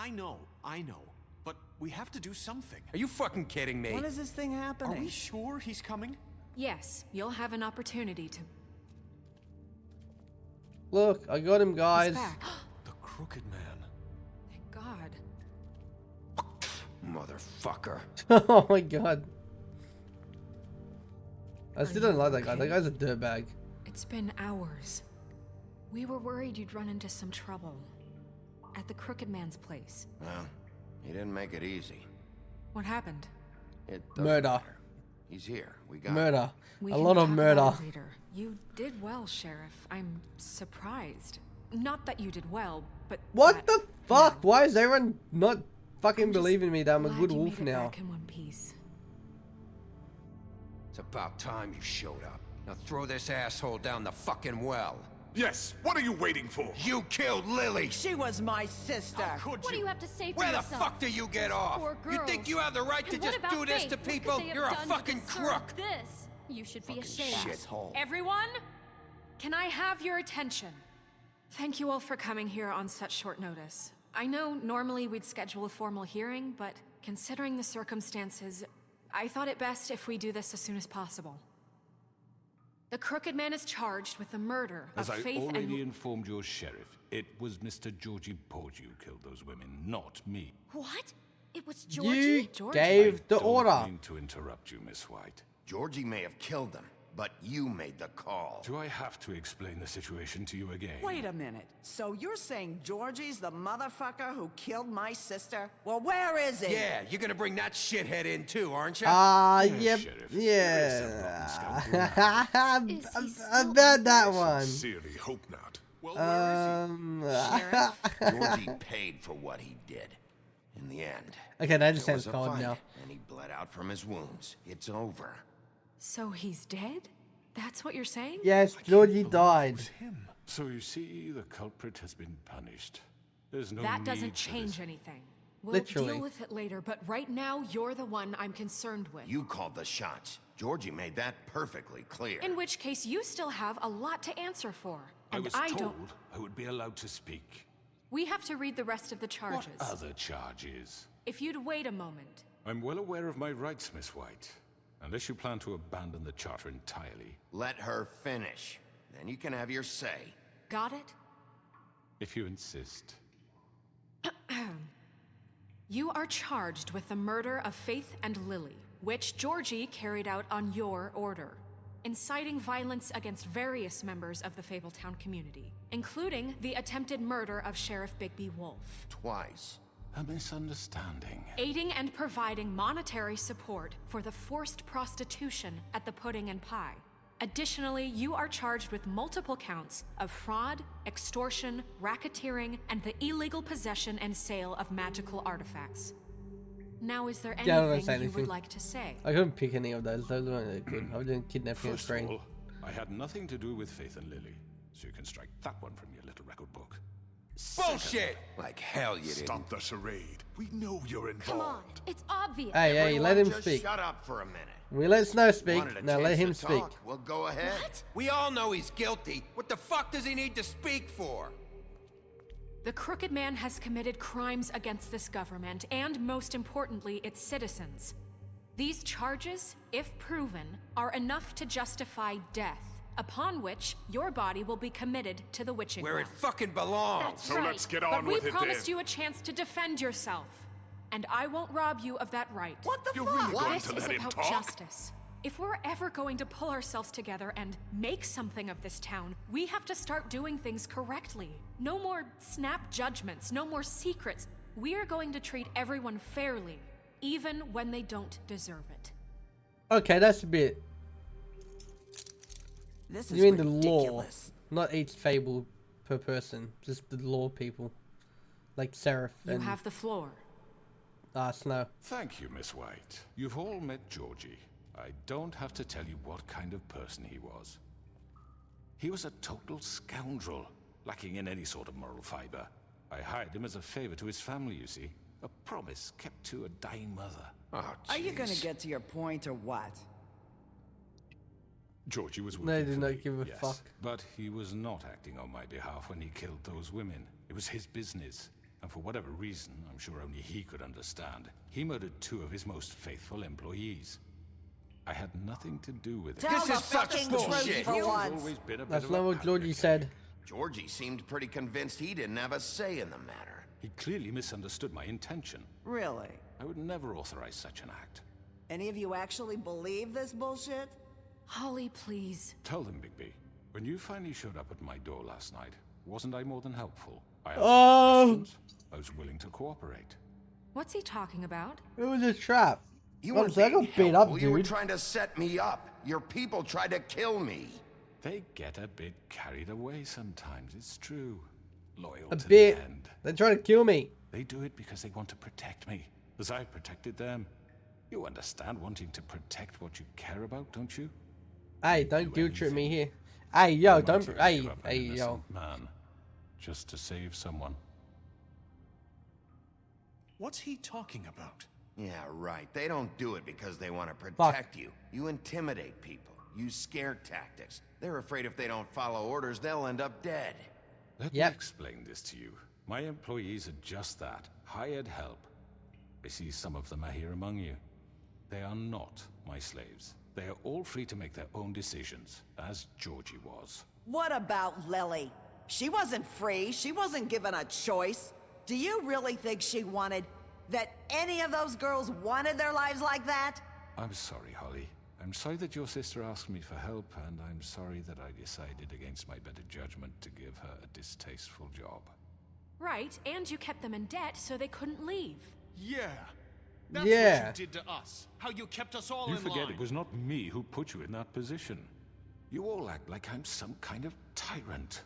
I know. But we have to do something. Are you fucking kidding me? When is this thing happening? Are we sure he's coming? Yes, you'll have an opportunity to... Look, I got him, He's guys. back. The Crooked Man. Thank God. Motherfucker. Oh my god. I Are still don't you like that guy. okay? That guy's a dirtbag. It's been hours. We were worried you'd run into some trouble. At the Crooked Man's place. Well, he didn't make it easy. What happened? It doesn't Murder. matter. He's here. We got him. Murder. We A can lot of talk murder. about it later. You did well, Sheriff. I'm surprised. Not that you did well, but What that, the fuck? you know, Why is everyone not fucking I'm just believing me that I'm a glad good you wolf made it now? back in one piece. It's about time you showed up. Now throw this asshole down the fucking well. Yes, what are you waiting for? You killed Lily! She was my sister. Could What do you have to say for Where the yourself? fuck do you get off? Poor You think girls. you have the right to And what just about do this Faith? to What could people? they have You're a done to fucking deserve crook! This. You should be ashamed. Shithole. Everyone, can I have your attention? Thank you all for coming here on such short notice. I know normally we'd schedule a formal hearing, but considering the circumstances, I thought it best if we do this as soon as possible. The Crooked Man is charged with the murder As of I Faith already and... informed your sheriff, it was Mr. Georgie Porgy who killed those women, not me. What? It was You Georgie? Georgie. gave the I don't order. mean to interrupt you, Miss White. Georgie may have killed them, but you made the call. Do I have to explain the situation to you again? Wait a minute. So you're saying Georgie's the motherfucker who killed my sister? Well, where is he? Yeah, you're gonna bring that shithead in too, aren't you? Yep, Sheriff. yeah. Is he still About that one. Sincerely hope not. Well, where Sheriff? Georgie paid for what he did. In the end, Okay, that just there was sounds a cold fight, now. and he bled out from his wounds. It's over. So he's dead? That's what you're saying? Yes, Georgie died. So you see, the culprit has been punished. There's no That need doesn't for this. change anything. We'll Literally. deal with it later, but right now, you're the one I'm concerned with. You called the shots. Georgie made that perfectly clear. In which case, you still have a lot to answer for. I And was I told don't... I would be allowed to speak. We have to read the rest of the charges. What other charges? If you'd wait a moment. I'm well aware of my rights, Miss White. Unless you plan to abandon the charter entirely. Let her finish. Then you can have your say. Got it? If you insist. You are charged with the murder of Faith and Lily, which Georgie carried out on your order, inciting violence against various members of the Fabletown community, including the attempted murder of Sheriff Bigby Wolf. Twice. A misunderstanding. Aiding and providing monetary support for the forced prostitution at the Pudding and Pie. Additionally, you are charged with multiple counts of fraud, extortion, racketeering, and the illegal possession and sale of magical artifacts. Now, is there Yeah, I don't anything say you anything. would like to say? I couldn't pick any of those. Those weren't good. I was doing kidnapping and First of spraying. all, I had nothing to do with Faith and Lily, so you can strike that one from your little record book. Bullshit! Like hell you didn't. Stop the charade. We know you're involved. Come on. It's obvious. Hey, hey, Everyone let him just speak. Shut up for a minute. We let Snow speak. Wanted a Now let chance him to speak. talk. Well, go ahead. What? We all know he's guilty. What the fuck does he need to speak for? The Crooked Man has committed crimes against this government and, most importantly, its citizens. These charges, if proven, are enough to justify death, upon which your body will be committed to the witching Where it well. fucking belongs. That's So right. let's get But on we with it promised then. you a chance to defend yourself, and I won't rob you of that right. What the You're fuck? really going This to is let him about talk? justice. If we're ever going to pull ourselves together and make something of this town, we have to start doing things correctly. No more snap judgments, no more secrets. We are going to treat everyone fairly, even when they don't deserve it. Okay, that's a bit. This is You mean the law, ridiculous. not each fable per person, just the law people, like Seraph You and have the floor. Snow. Thank you, Miss White. You've all met Georgie. I don't have to tell you what kind of person he was. He was a total scoundrel, lacking in any sort of moral fiber. I hired him as a favor to his family, you see. A promise kept to a dying mother. Oh, Are you gonna jeez. get to your point or what? Georgie was They working did for not me, give a yes, fuck. but he was not acting on my behalf when he killed those women. It was his business. And for whatever reason, I'm sure only he could understand, he murdered 2 of his most faithful employees. I had nothing to do with it. Tell This the is such fucking bullshit. truth for He's once. always been a bit That's of not a what Georgie patrick. said. Georgie seemed pretty convinced he didn't have a say in the matter. He clearly misunderstood my intention. Really? I would never authorize such an act. Any of you actually believe this bullshit? Holly, please. Tell them, Bigby. When you finally showed up at my door last night, wasn't I more than helpful? I asked Oh. questions. I was willing to cooperate. What's he talking about? It was a trap. You Well, weren't so I being got beat up, helpful. You were dude. trying to set me up. Your people tried to kill me. They get a bit carried away sometimes, it's true. Loyal A to bit. the end. They're trying to kill me. They do it because they want to protect me, as I've protected them. You understand wanting to protect what you care about, don't you? Hey, don't Do guilt trip me anything. here. Hey, yo, I'm don't. not going to Hey, give up an hey, yo. innocent man, just to save someone. What's he talking about? Yeah, right. They don't do it because they want to protect you. You intimidate people. Use scare tactics. They're afraid if they don't follow orders, they'll end up dead. Let Yep. me explain this to you. My employees are just that, hired help. I see some of them are here among you. They are not my slaves. They are all free to make their own decisions, as Georgie was. What about Lily? She wasn't free. She wasn't given a choice. Do you really think she wanted... that any of those girls wanted their lives like that? I'm sorry, Holly. I'm sorry that your sister asked me for help, and I'm sorry that I decided against my better judgment to give her a distasteful job. Right, and you kept them in debt so they couldn't leave. Yeah. That's Yeah. what you did to us. How you kept us all You in forget line. it was not me who put you in that position. You all act like I'm some kind of tyrant.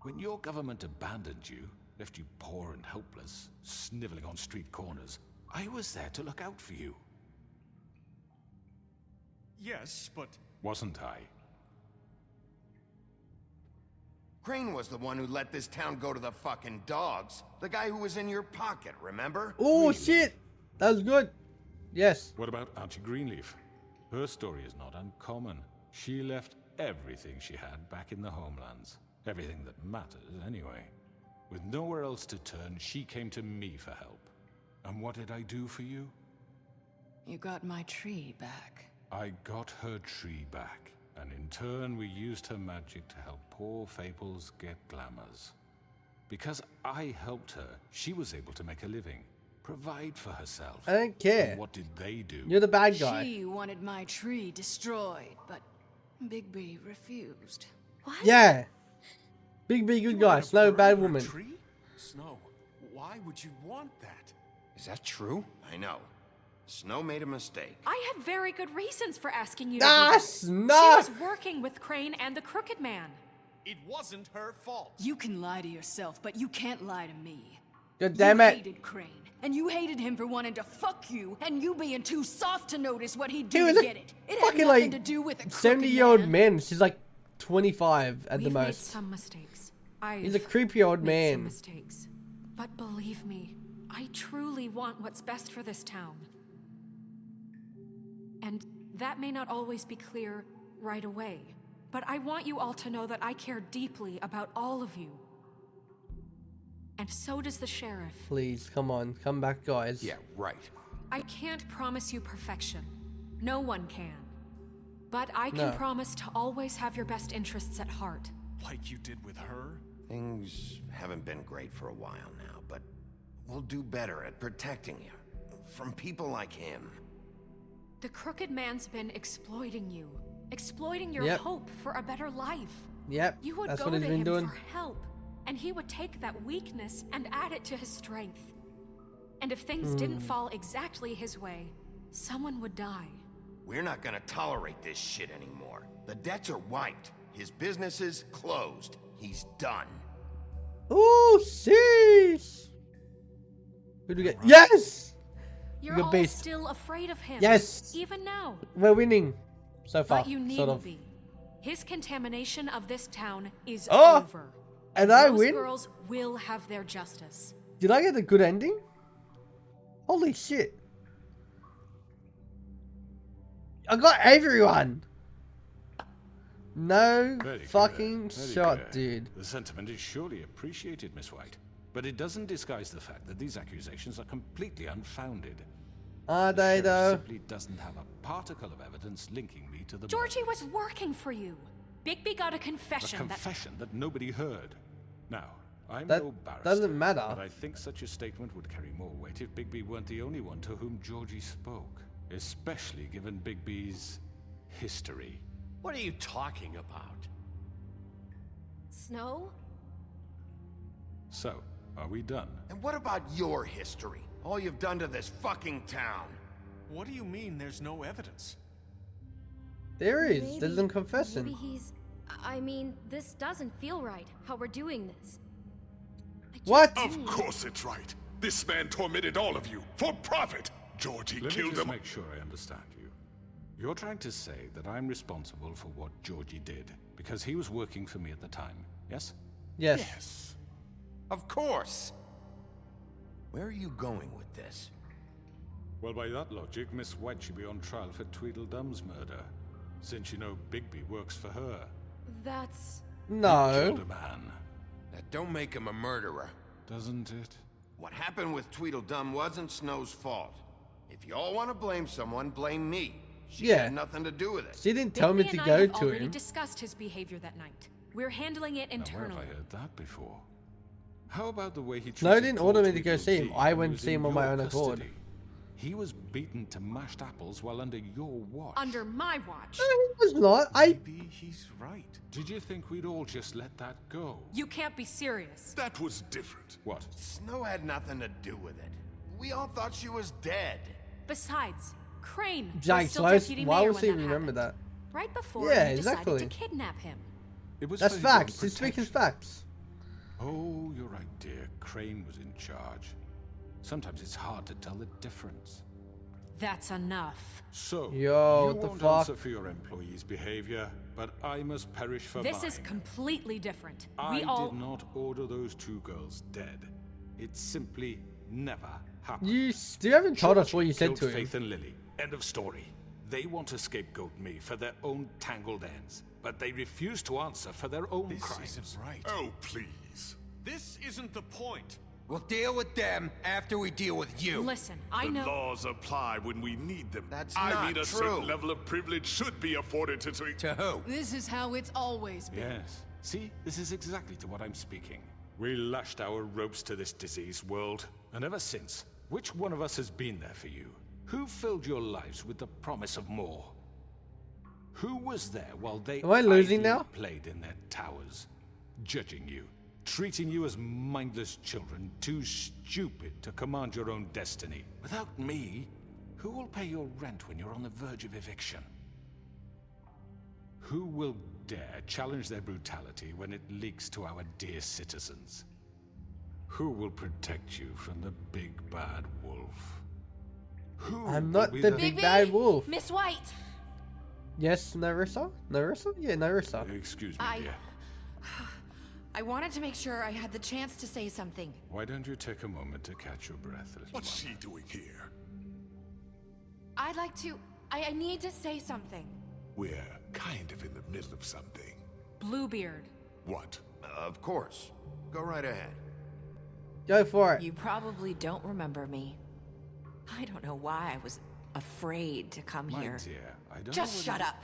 When your government abandoned you, left you poor and helpless, sniveling on street corners, I was there to look out for you. Yes, but Wasn't I? Crane was the one who let this town go to the fucking dogs. The guy who was in your pocket, remember? Oh, shit. That was good. Yes. What about Auntie Greenleaf? Her story is not uncommon. She left everything she had back in the homelands. Everything that matters, anyway. With nowhere else to turn, she came to me for help. And what did I do for you? You got my tree back. I got her tree back, and in turn we used her magic to help poor Fables get glamours. Because I helped her, she was able to make a living, provide for herself. I don't care. And what did they do? You're the bad guy. She wanted my tree destroyed, but Bigby refused. What? Yeah. Big good you were guy. gonna Slow burn bad her woman. Tree? Snow, why would you want that? Is that true? I know. Snow made a mistake. I had very good reasons for asking you to Ah, do that. Snow! She was working with Crane and the Crooked Man. It wasn't her fault. You can lie to yourself, but you can't lie to me. God damn you it. hated Crane, and you hated him for wanting to fuck you, and you being too soft to notice what he'd He do was to a get it. It had fucking nothing like to do with a 70-year-old crooked man. She's like 25 at the We've made most. some mistakes. I've He's a creepy old made some man. mistakes. But believe me, I truly want what's best for this town. And that may not always be clear right away. But I want you all to know that I care deeply about all of you. And so does the sheriff. Please, come on. Come back, guys. Yeah, right. I can't promise you perfection. No one can. But I can No. promise to always have your best interests at heart. Like you did with her? Things haven't been great for a while now, but we'll do better at protecting you. From people like him. The Crooked Man's been exploiting you. Exploiting your Yep. hope for a better life. Yep. You would That's go what he's to been him doing. for help, and he would take that weakness and add it to his strength. And if things didn't fall exactly his way, someone would die. We're not gonna tolerate this shit anymore. The debts are wiped. His business is closed. He's done. Oh, sheesh. Who do we get? Yes! You're Good all beast. still afraid of him. Yes. Even now. We're winning so far. But you sort needn't of. be. His contamination of this town is Oh! over. And I Those win? girls will have their justice. Did I get a good ending? Holy shit. I got everyone. No Very good, fucking very shot, good. dude. The sentiment is surely appreciated, Miss White. But it doesn't disguise the fact that these accusations are completely unfounded. Are The they sheriff though? simply doesn't have a particle of evidence linking me to the Georgie murders. was working for you. Bigby got a A confession confession that nobody heard. Now, I'm That no barrister, doesn't matter. but I think such a statement would carry more weight if Bigby weren't the only one to whom Georgie spoke, especially given Bigby's history. What are you talking about? Snow? So, are we done? And what about your history? All you've done to this fucking town. What do you mean there's no evidence? There is. Maybe- There's some confessing. Maybe he's... I mean, this doesn't feel right, how we're doing this. I just What? mean- Of course it's right. This man tormented all of you for profit. Georgie Let me killed just him. make sure I understand you. You're trying to say that I'm responsible for what Georgie did because he was working for me at the time, yes? Yes. Yes. Of course. Where are you going with this? Well, by that logic, Miss White should be on trial for Tweedledum's murder, since you know Bigby works for her. That's... No. Killed a man, That don't make him a murderer. doesn't it? What happened with Tweedledum wasn't Snow's fault. If you all want to blame someone, blame me. She Yeah. had nothing to do with it. She didn't tell me Bigby to and I go have to already him. discussed his behavior that night. We're handling it Now, where internally. have I heard that before? How about the way he treated No, I didn't poor order me to go Tweedledee see him. I when he went was see in him on my your own accord. custody? He was beaten to mashed apples while under your watch. Under my watch. No, he was not. Maybe he's right. Did you think we'd all just let that go? You can't be serious. That was different. What? Snow had nothing to do with it. We all thought she was dead. Besides, Crane was Jack, still why deputy mayor would when he remember happened. that? Right before Yeah, you decided exactly. to kidnap him. It was That's for his own facts. He's speaking protection. facts. Oh, you're right, dear. Crane was in charge. Sometimes it's hard to tell the difference. That's enough. So, Yo, you what the won't fuck? answer for your employees' behavior, but I must perish for This mine. is completely different. I We all... did not order those two girls dead. It simply never happened. You haven't told us Georgie what you said killed to him. Faith and Lily. End of story. They want to scapegoat me for their own tangled ends, but they refuse to answer for their own This crimes. isn't right. Oh, please. This isn't the point. We'll deal with them after we deal with you. Listen, I The know... laws apply when we need them. That's I not mean, a true. certain level of privilege should be afforded to... To who? This is how it's always been. Yes. See, this is exactly to what I'm speaking. We lashed our ropes to this diseased world, and ever since, which one of us has been there for you? Who filled your lives with the promise of more? Who was there while they Am I losing idly now? played in their towers, judging you, treating you as mindless children, too stupid to command your own destiny? Without me, who will pay your rent when you're on the verge of eviction? Who will dare challenge their brutality when it leaks to our dear citizens? Who will protect you from the big bad wolf? Who I'm will not be the big Bigby! bad wolf. Miss White! Yes, Narissa? Narissa? Yeah, Narissa. Excuse me, dear. I wanted to make sure I had the chance to say something. Why don't you take a moment to catch your breath, little What's one? she doing here? I'd like to... I need to say something. We're kind of in the middle of something. Bluebeard. What? Of course. Go right ahead. Go for it. You probably don't remember me. I don't know why I was afraid to come My here. dear, I don't Just know shut whether- up.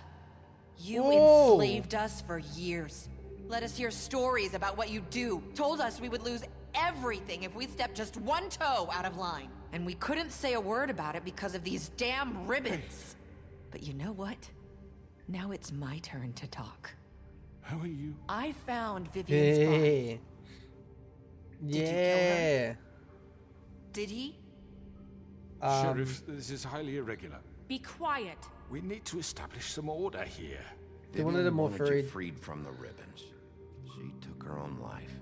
You Whoa. enslaved us for years. Let us hear stories about what you do. Told us we would lose everything if we stepped just one toe out of line. And we couldn't say a word about it because of these damn ribbons. But you know what? Now it's my turn to talk. How are you? I found Vivian's body. Yeah. you kill her? Yeah. Did he? Sheriff, this is highly irregular. Be quiet. We need to establish some order here. They wanted him more wanted you freed. freed from the ribbons. She took her own life.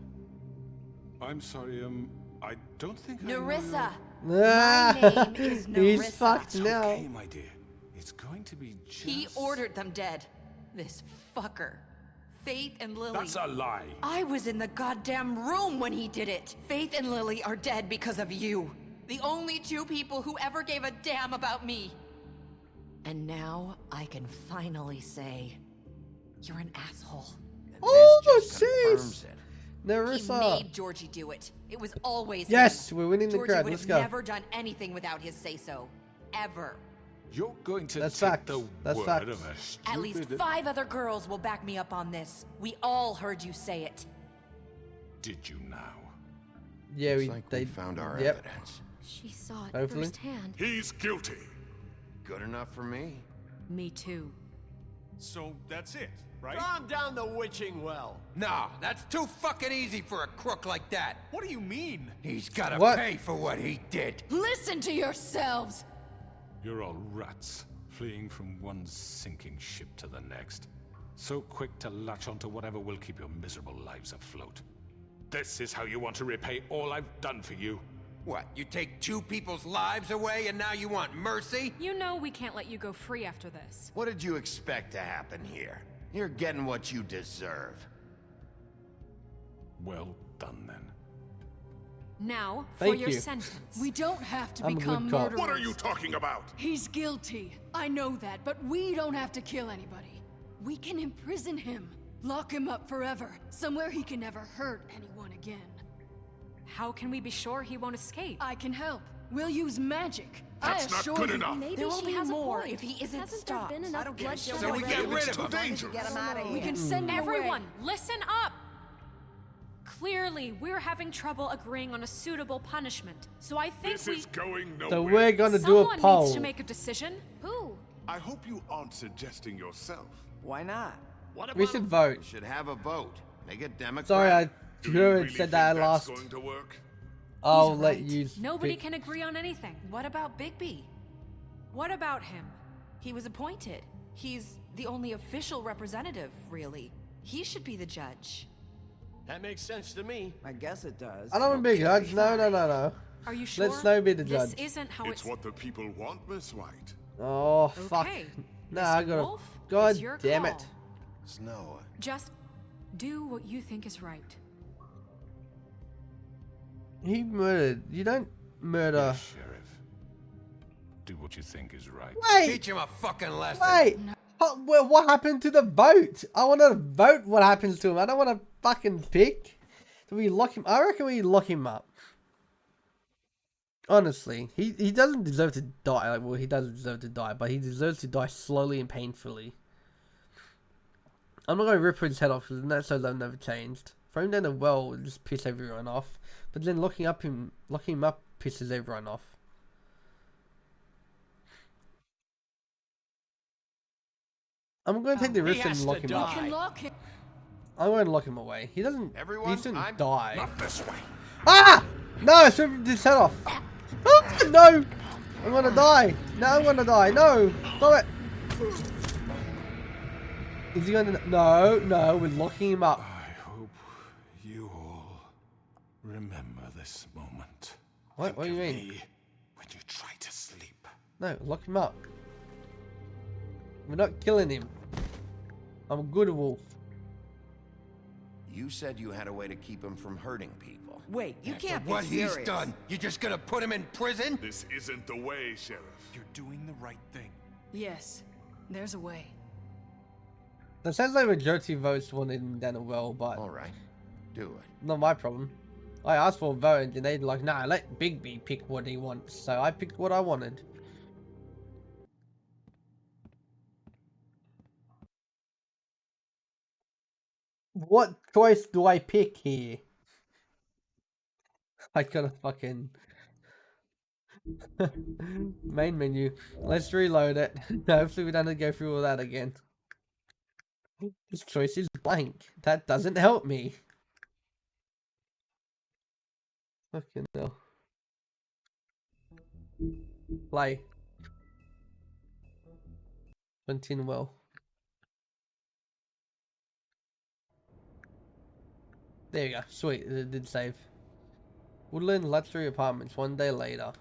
I'm sorry, I don't think I know Narissa. your- Ah, name is he's Narissa. fucked It's now. okay, my dear. It's going to be just... He ordered them dead. This fucker. Faith and Lily. That's a lie. I was in the goddamn room when he did it. Faith and Lily are dead because of you. The only two people who ever gave a damn about me. And now I can finally say, you're an asshole. And Oh, this just sis. confirms it. Nerissa. He made Georgie do it. It was always Yes, him. we're winning the Georgie crowd. would Let's have go. never done anything without his say-so. Ever. You're going to That's take facts. the That's word facts. of a stupid... At least 5 other girls will back me up on this. We all heard you say it. Did you now? Yeah, Looks like we found our evidence. She saw it Hopefully. firsthand. He's guilty. Good enough for me. Me too. So that's it, right? Calm down the witching well. No, that's too fucking easy for a crook like that. What do you mean? He's gotta What? pay for what he did. Listen to yourselves! You're all rats, fleeing from one sinking ship to the next. So quick to latch onto whatever will keep your miserable lives afloat. This is how you want to repay all I've done for you? What, you take 2 people's lives away and now you want mercy? You know we can't let you go free after this. What did you expect to happen here? You're getting what you deserve. Well done, then. Now, for Thank your you. sentence. We don't have to I'm a become good cop. murderers. What are you talking about? He's guilty. I know that, but we don't have to kill anybody. We can imprison him. Lock him up forever. Somewhere he can never hurt anyone again. How can we be sure he won't escape? I can help. We'll use magic. That's I not assure good you. enough. Maybe There will she be has more a point. if he isn't Hasn't stopped. there been I enough don't give a bloodshed shit. So we get already? rid of It's too him. dangerous. Get him out of here. We can send him Everyone, away. listen up! Clearly, we're having trouble agreeing on a suitable punishment. So I think This is going nowhere. So we're gonna do someone a poll. needs to make a decision. Who? I hope you aren't suggesting yourself. Why not? We should vote. We should have a vote. Make it democratic. Sorry, I Do you heard really said think that that's last. going to work? I'll He's let right. you. Nobody pick. can agree on anything. What about Bigby? What about him? He was appointed. He's the only official representative, really. He should be the judge. That makes sense to me. I guess it does. I don't want to be a judge. No, no, no, no. Are you sure? Let Snow be the judge. This isn't how It's what the people want, Miss White. Oh fuck. Okay. Nah, I Mr. gotta. Wolf, God it's your damn call. it. Snow. Just do what you think is right. He murdered. You don't murder. Yes, Sheriff. Do what you think is right. Wait. Teach him a fucking lesson. Wait. Well, what happened to the vote? I want to vote. What happens to him? I don't want to fucking pick. Do we lock him? I reckon we lock him up. Honestly, he doesn't deserve to die. Like, well, he does deserve to die, but he deserves to die slowly and painfully. I'm not gonna rip his head off because that's so that never changed. Throw him down the well would just piss everyone off. But then locking him up pisses everyone off. I'm gonna take the risk and lock him up. Can lock him. I'm gonna lock him away. He doesn't. Everyone, he shouldn't I'm die. Not this way. Ah! No, I should have his head off. Ah, no! I'm gonna die. No, I'm gonna die. No! Stop it! Is he gonna... No, no, we're locking him up. I hope you all remember this moment. What do you mean? Me when you try to sleep. No, lock him up. We're not killing him. I'm a good wolf. You said you had a way to keep him from hurting people. Wait, you After can't be what serious. he's done, you're just gonna put him in prison? This isn't the way, Sheriff. You're doing the right thing. Yes, there's a way. That sounds like majority votes wanted him down a well, but All right, do it. not my problem. I asked for a vote and they're like, nah, let Bigby pick what he wants. So I picked what I wanted. What choice do I pick here? I gotta fucking... Main menu. Let's reload it. Hopefully we don't have to go through all that again. This choice is blank. That doesn't help me. Fucking hell. Play. Continue well. There you go. Sweet. It did save. Woodland luxury apartments 1 day later.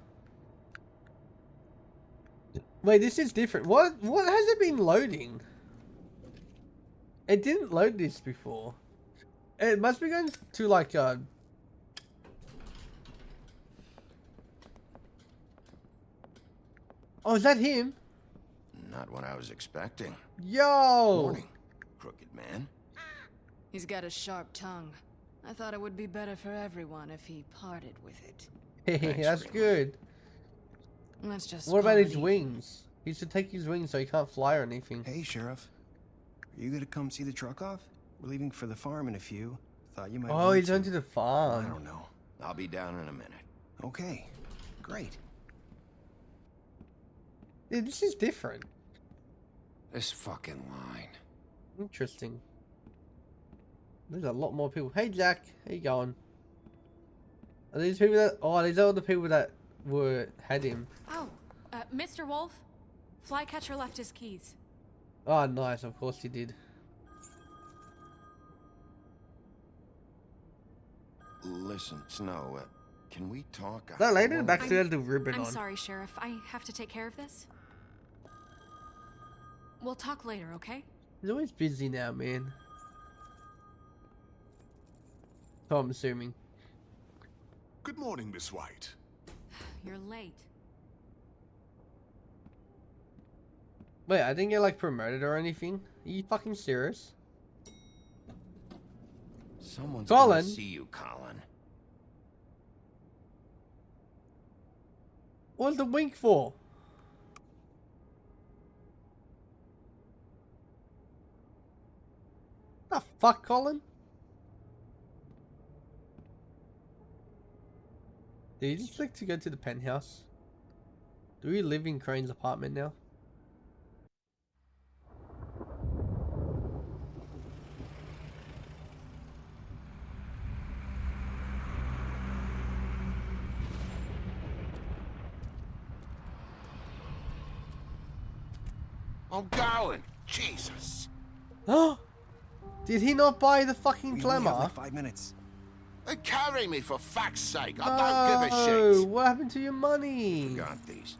Wait, this is different. What has it been loading? It didn't load this before. It must be going to like Oh, is that him? Not what I was expecting. Yo! Morning, crooked man. He's got a sharp tongue. I thought it would be better for everyone if he parted with it. Hey, that's good. Let's just. What about call his it wings? He should take his wings so he can't fly or anything. Hey, Sheriff. Are you gonna come see the truck off? We're leaving for the farm in a few. Thought you might. Oh, want he's going to the farm. I don't know. I'll be down in a minute. Okay, great. Yeah, this is different. This fucking line. Interesting. There's a lot more people. Hey, Jack. How you going? Are these people that... Oh, these are the people that had him. Oh, Mr. Wolf? Flycatcher left his keys. Oh, nice. Of course he did. Listen, Snow, can we talk? That lady in the back still has the ribbon I'm on. sorry, Sheriff. I have to take care of this. We'll talk later, okay? He's always busy now, man. So I'm assuming. Good morning, Miss White. You're late. Wait, I didn't get like promoted or anything. Are you fucking serious? Someone's Colin. gonna see you, Colin. What's the wink for? The fuck, Colin? Did you just like to go to the penthouse? Do we live in Crane's apartment now? I'm going. Jesus. Did he not buy the fucking We only have glamour? like 5 minutes. Carry me for fuck's sake. No, I don't give a shit. what happened to your money? Forgot these.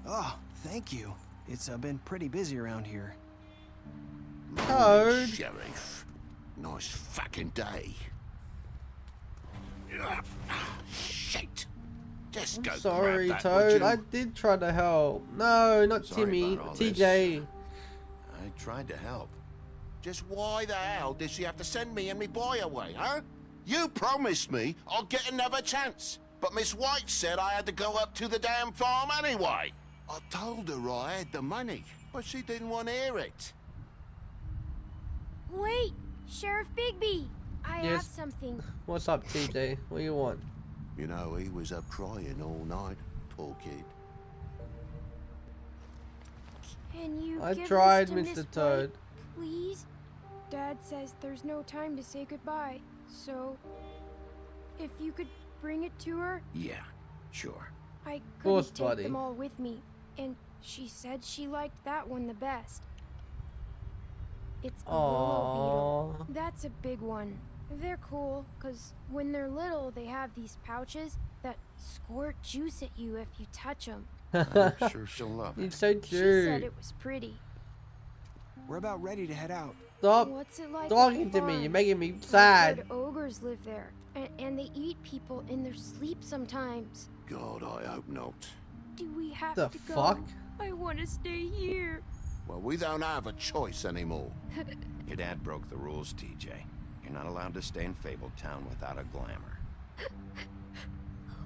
Oh, thank you. It's been pretty busy around here. Toad. Sheriff. Nice fucking day. Shit. Just I'm go sorry, grab that, would Toad. you? I did try to help. No, not Sorry Timmy. about all TJ. this. I tried to help. Just why the hell did she have to send me and me boy away, huh? You promised me I'd get another chance, but Miss White said I had to go up to the damn farm anyway. I told her I had the money, but she didn't want to hear it. Wait, Sheriff Bigby! I have Yes. something. What's up, TJ? What do you want? You know, he was up crying all night, poor kid. Can you I give tried, this to Miss Mr. Toad. White, please? Dad says there's no time to say goodbye, so if you could bring it to her. Yeah, sure. I course, couldn't take buddy. them all with me, and she said she liked that one the best. It's a willow beetle. That's a big one. They're cool, because when they're little, they have these pouches that squirt juice at you if you touch them. I'm sure she'll love it. It's so She said cute. it was pretty. We're about ready to head out. Stop What's it like talking at the to me. You're farm? making me I've sad. heard ogres live there, and they eat people in their sleep sometimes. God, I hope not. Do we have The to go? fuck? I want to stay here. Well, we don't have a choice anymore. Your dad broke the rules, TJ. You're not allowed to stay in Fabletown without a glamour.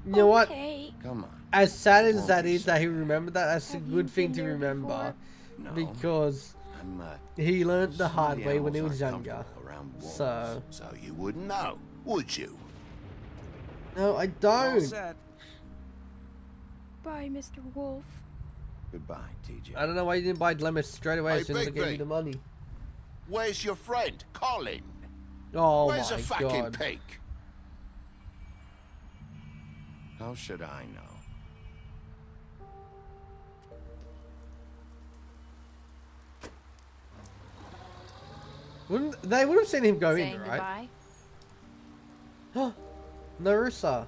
You know what? Okay. Come on. As sad as Won't that be is that he remembered that, that's a Have you good thing been to there remember. No. Because I'm, he learned the some of hard way when he animals was aren't younger. comfortable around wolves, So, so you wouldn't know, would you? no, I All don't. set. Bye, Mr. Wolf. Goodbye, TJ. I don't know why you didn't buy Glamour straight away Hey, as soon as I gave you Bigby. the money. Where's your friend, Colin? Oh Where's my the fucking god. pig? How should I know? They would have seen him go Saying in, right? goodbye? Narissa.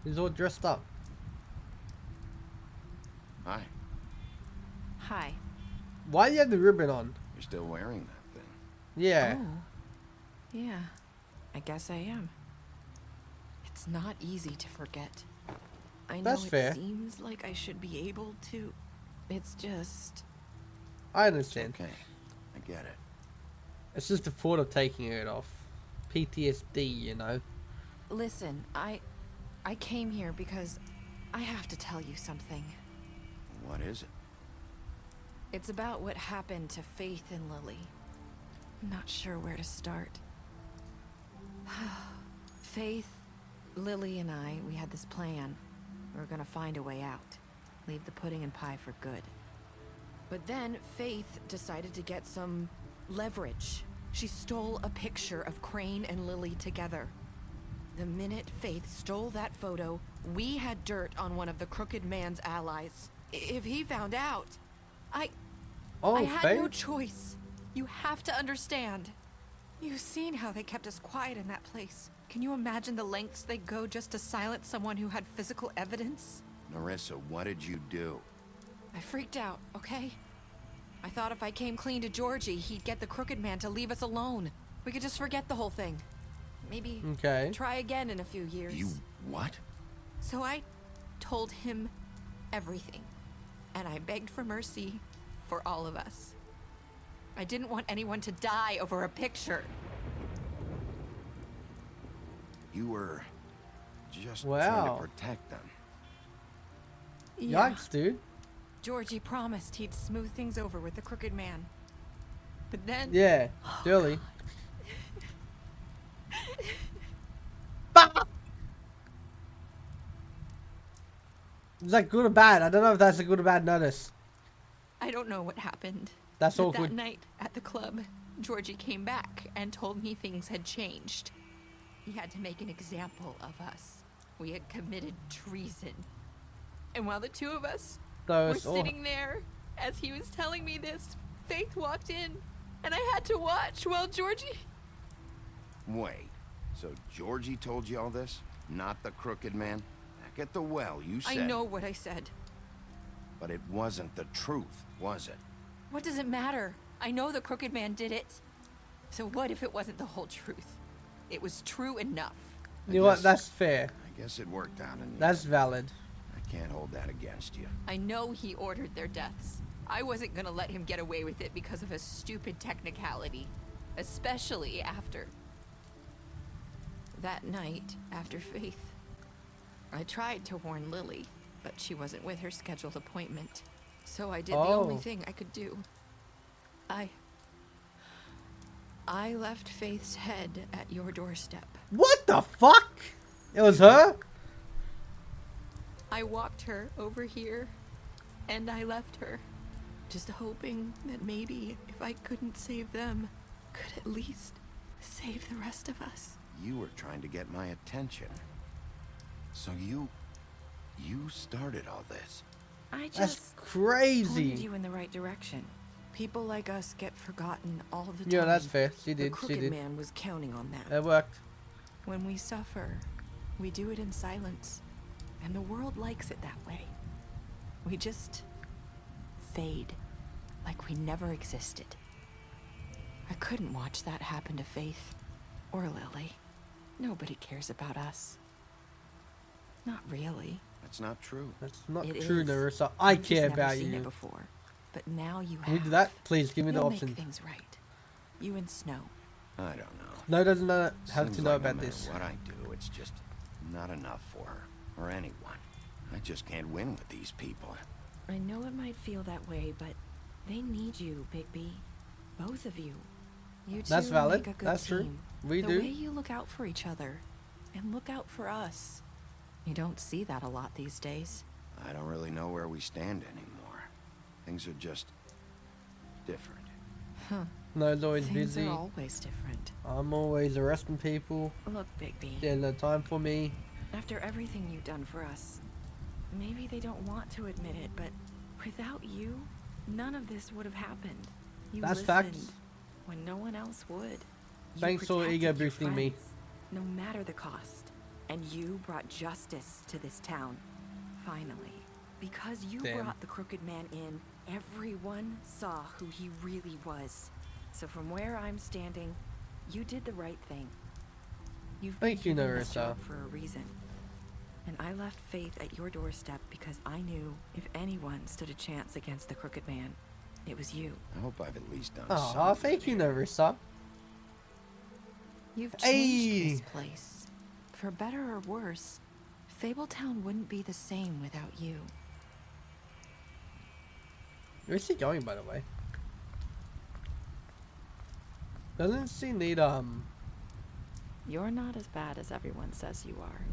He's all dressed up. Hi. Hi. Why do you have the ribbon on? You're still wearing that thing. Yeah. Oh. Yeah. I guess I am. It's not easy to forget. I know That's it fair. seems like I should be able to. It's just. I understand. Okay. I get it. It's just the thought of taking it off. PTSD, you know. Listen, I came here because I have to tell you something. What is it? It's about what happened to Faith and Lily. I'm not sure where to start. Faith, Lily, and I, we had this plan. We were gonna find a way out. Leave the pudding and pie for good. But then Faith decided to get some leverage. She stole a picture of Crane and Lily together. The minute Faith stole that photo, we had dirt on one of the Crooked Man's allies. If he found out, I had no choice. You have to understand. You've seen how they kept us quiet in that place. Can you imagine the lengths they go just to silence someone who had physical evidence? Nerissa, what did you do? I freaked out, okay? I thought if I came clean to Georgie, he'd get the Crooked Man to leave us alone. We could just forget the whole thing. Maybe try again in a few years. You what? So I told him everything. And I begged for mercy for all of us. I didn't want anyone to die over a picture. You were just trying to protect them. Yeah. Yikes, dude. Georgie promised he'd smooth things over with the Crooked Man. But then... Yeah, surely. Is that good or bad? I don't know if that's a good or bad notice. I don't know what happened. That's but awkward. That night at the club, Georgie came back and told me things had changed. He had to make an example of us. We had committed treason. And while the two of us were sitting there, as he was telling me this, Faith walked in, and I had to watch while Georgie... Wait, so Georgie told you all this? Not the Crooked Man? Back at the well, you said... I know what I said. But it wasn't the truth, was it? What does it matter? I know the Crooked Man did it. So what if it wasn't the whole truth? It was true enough. You know what? That's fair. I guess it worked out in the end. That's valid. I can't hold that against you. I know he ordered their deaths. I wasn't gonna let him get away with it because of a stupid technicality. Especially after... that night, after Faith. I tried to warn Lily, but she wasn't with her scheduled appointment. So I did the only thing I could do. I left Faith's head at your doorstep. What the fuck? It was her? I walked her over here, and I left her. Just hoping that maybe if I couldn't save them, could at least save the rest of us. You were trying to get my attention. So you started all this. I just That's crazy. pointed you in the right direction. People like us get forgotten all the time. Yeah, that's fair. She did. The Crooked She did. Man was counting on that. It worked. When we suffer, we do it in silence. And the world likes it that way. We just fade, like we never existed. I couldn't watch that happen to Faith or Lily. Nobody cares about us. Not really. That's not true. That's not It true, is. Nerissa. I You've care just never about seen you. it before, but now you Can we have. do that? Please give me the You'll option. make things right. You and Snow. I don't know. No doesn't know how Seems to know like about no matter this. what I do, it's just not enough for her or anyone. I just can't win with these people. I know it might feel that way, but they need you, Bigby. Both of you. You two That's valid. make a good That's true. team. We the do. way you look out for each other and look out for us. You don't see that a lot these days. I don't really know where we stand anymore. Things are just different. Huh. No's always Things busy. are always different. I'm always arresting people. Look, Bigby. Yeah, no time for me. After everything you've done for us, maybe they don't want to admit it, but without you, none of this would have happened. You That's listened facts. when no one else would. You Thanks for protected ego your boosting me. friends, no matter the cost. And you brought justice to this town. Finally. Because you Damn. brought the Crooked Man in, everyone saw who he really was. So from where I'm standing, you did the right thing. You've been Thank you, given this Nerissa. job for a reason. And I left Faith at your doorstep because I knew if anyone stood a chance against the Crooked Man, it was you. I hope I've at least done Oh, something. thank you, Narissa. You've changed Hey. this place. For better or worse, Fabletown wouldn't be the same without you. Where's she going, by the way? Doesn't she need, You're not as bad as everyone says you are.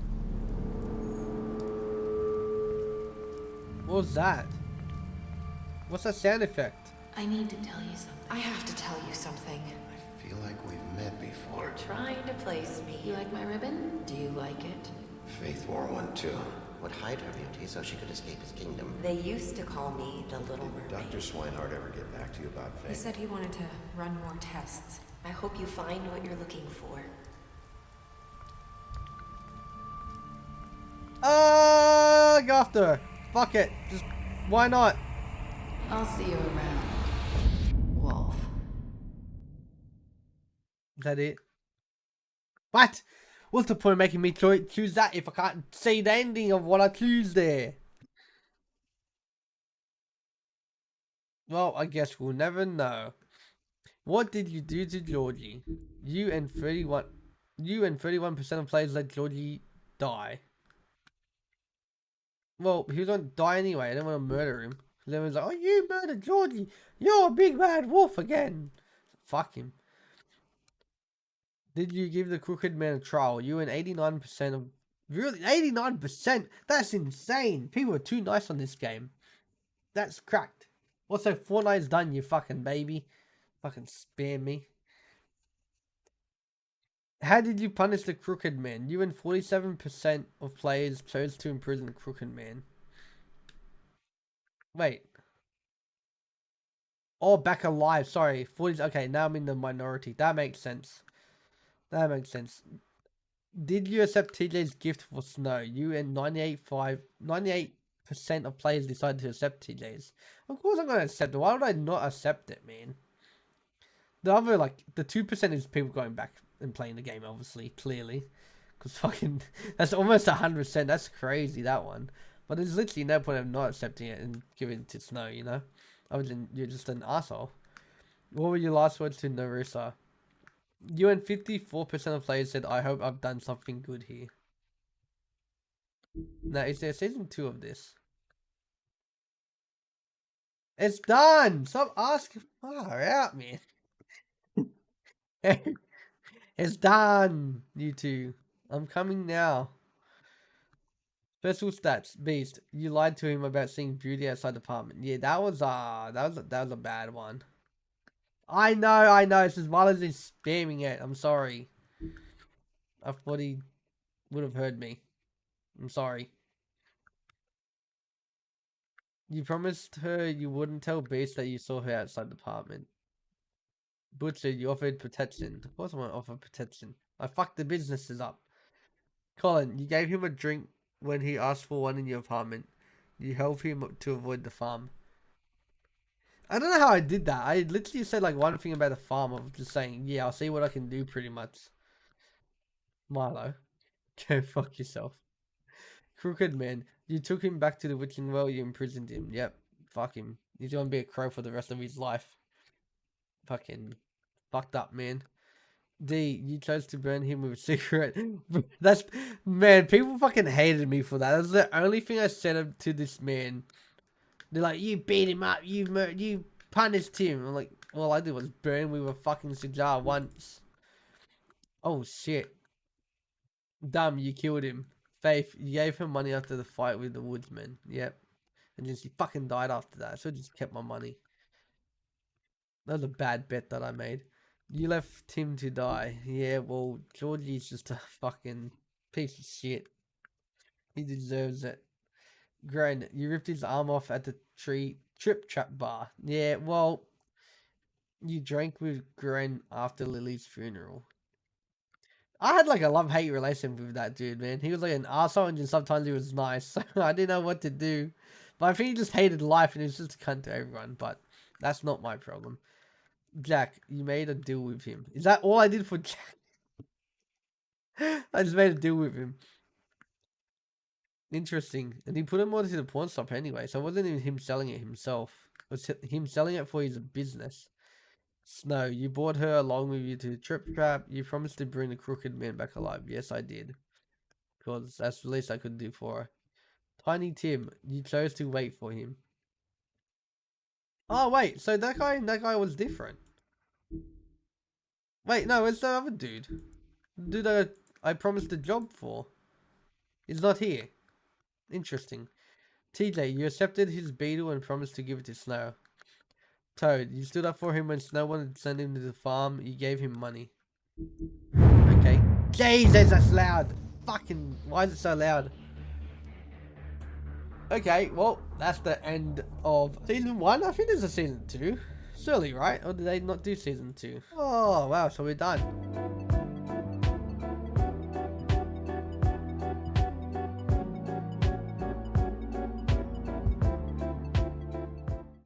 What was that? What's that sound effect? I need to tell you something. I have to tell you something. I feel like we've met before. You're trying to place me. You like my ribbon? Do you like it? Faith wore one too. Would hide her beauty so she could escape his kingdom. They used to call me the Little Mermaid. Dr. Swinehart ever get back to you about Faith? He said he wanted to run more tests. I hope you find what you're looking for. Go after her. Fuck it. Just, why not? I'll see you around, Wolf. Is that it? What? What's the point of making me choose that if I can't see the ending of what I choose there? Well, I guess we'll never know. What did you do to Georgie? You and 31% of players let Georgie die. Well, he was going to die anyway. I didn't want to murder him. Then was like, oh, you murdered Georgie. You're a big bad wolf again. Fuck him. Did you give the crooked man a trial? You and 89% of... Really? 89%? That's insane. People are too nice on this game. That's cracked. Also, Fortnite's done, you fucking baby. Fucking spam me. How did you punish the crooked man? You and 47% of players chose to imprison the crooked man. Wait. Oh, back alive. Sorry. 40. Okay, now I'm in the minority. That makes sense. That makes sense. Did you accept TJ's gift for Snow? You and 98% of players decided to accept TJ's. Of course I'm going to accept it. Why would I not accept it, man? The other, like, the 2% is people going back and playing the game, obviously, clearly. Because fucking, that's almost 100%. That's crazy, that one. But there's literally no point of not accepting it and giving it to Snow, you know? Other than you're just an asshole. What were your last words to Narissa? You and 54% of players said, I hope I've done something good here. Now, is there season 2 of this? It's done! Stop asking. Far out, man. It's done, you two. I'm coming now. Special stats, Beast. You lied to him about seeing beauty outside the apartment. Yeah, that was a bad one. I know. It's as well as he's spamming it. I'm sorry. I thought he would have heard me. I'm sorry. You promised her you wouldn't tell Beast that you saw her outside the apartment. Butcher, you offered protection. Of course I want to offer protection. I fucked the businesses up. Colin, you gave him a drink when he asked for one in your apartment. You helped him to avoid the farm. I don't know how I did that. I literally said like one thing about the farm. I was just saying, yeah, I'll see what I can do pretty much. Milo, go fuck yourself. Crooked man, you took him back to the witching well, you imprisoned him. Yep, fuck him. He's gonna be a crow for the rest of his life. Fucking fucked up, man. D, you chose to burn him with a cigarette. That's, man, people fucking hated me for that. That's the only thing I said to this man. They're like, you beat him up, you punished him. I'm like, all I did was burn with a fucking cigar once. Oh shit. Dumb, you killed him. Faith, you gave her money after the fight with the woodsman. Yep. And then she fucking died after that. I should have just kept my money. That was a bad bet that I made. You left him to die. Yeah, well, Georgie's just a fucking piece of shit. He deserves it. Gren, you ripped his arm off at the Trip Trap bar. Yeah, well, you drank with Gren after Lily's funeral. I had like a love-hate relationship with that dude, man. He was like an arsehole and just sometimes he was nice. So I didn't know what to do. But I think he just hated life and he was just a cunt to everyone. But that's not my problem. Jack, you made a deal with him. Is that all I did for Jack? I just made a deal with him. Interesting. And he put him onto the pawn shop anyway, so it wasn't even him selling it himself. was him selling it for his business. Snow, you brought her along with you to the Trip Trap. You promised to bring the crooked man back alive. Yes, I did. Because that's the least I could do for her. Tiny Tim, you chose to wait for him. Oh, wait. So that guy was different. Wait, no, it's the other dude. The dude I promised a job for. He's not here. Interesting. TJ, you accepted his beetle and promised to give it to Snow. Toad, you stood up for him when Snow wanted to send him to the farm. You gave him money. Okay. Jesus, that's loud. Fucking, why is it so loud? Okay, well, that's the end of season 1. I think there's a season 2. Surely, right? Or did they not do season 2? Oh, wow, so we're done.